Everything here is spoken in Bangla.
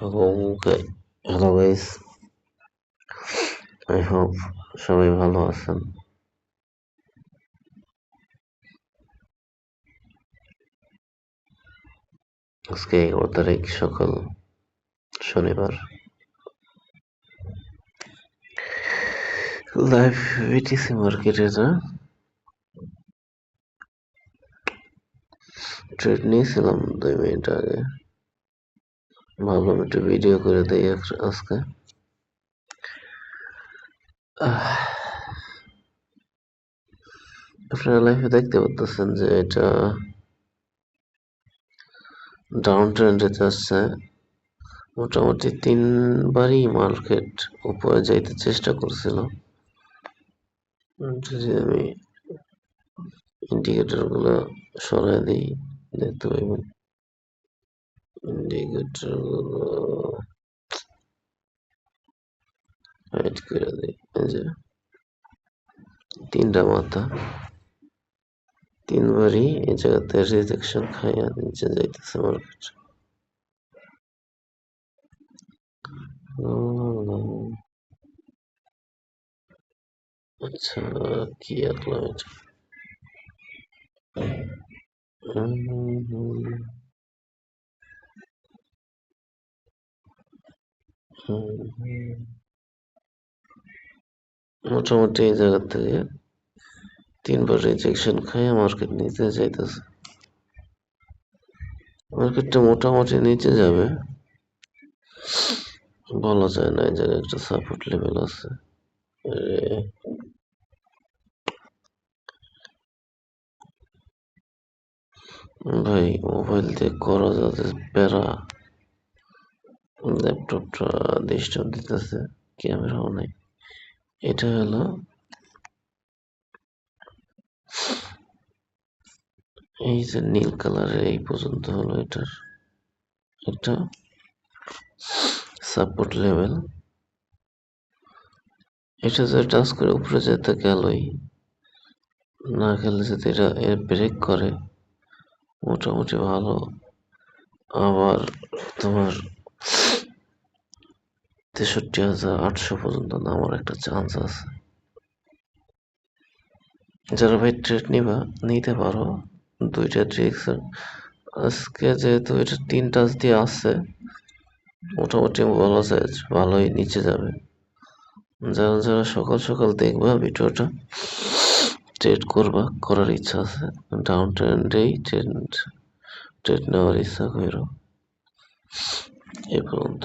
Okay, hello guys, I hope সবাই ভালো আছেন। আজকে 11 তারিখ সকাল শনিবার। লাইভ বিটিসি মার্কেটে ট্রেড নিয়েছিলাম 2 মিনিট আগে। ভাবলাম একটু ভিডিও করে দেই আজকে। আপনারা লাইভে দেখতে পাচ্ছেন যে এটা ডাউন ট্রেন্ডে যাচ্ছে। মোটামুটি 3বারই মার্কেট উপরে যাইতে চেষ্টা করছিল। যদি আমি ইন্ডিকেটর গুলো সরাই দিই, দেখতে পাইবেন ইন্ডিকেটর গুলো হাইড করে দিই। এই যে 3টা মাথা, 3বারই এই জায়গাতে রিজেকশন খাইয়া নিচে যাইতেছে মার্কেট। আচ্ছা, কি আঁকলাম এটা? মোটামুটি এই জায়গা থেকে 3বার রিজেকশন খাইয়া মার্কেট নিচে যাইতেছে। মার্কেটটা মোটামুটি নিচে যাবে বলা যায় না। এই জায়গায় একটা সাপোর্ট লেভেল আছে। ভাই মোবাইল দিয়ে করা যাচ্ছে প্যারা, ল্যাপটপটা ডিস্টার্ব দিতেছে, ক্যামেরাও নাই। এটা হলো এই যে নীল কালারের এই পর্যন্ত হলো এটার একটা সাপোর্ট লেভেল। এটা যে টাচ করে উপরে যেতে গেলই, না গেলে যদি এটা ব্রেক করে মোটামুটি ভালো। আবার তোমার 63,800 পর্যন্ত নামার একটা চান্স আছে। যারা ভাই ট্রেড নিতে পারো। 2টা ট্রিক্স আজকে যেহেতু এটা 3 টাচ দিয়ে আসছে, মোটামুটি বলা যায় ভালোই নিচে যাবে। যারা যারা সকাল সকাল দেখবা ভিডিওটা, করার ইচ্ছা আছে, ডাউন ট্রেন্ডেই ট্রেড নেওয়ার ইচ্ছা করো। এই পর্যন্ত।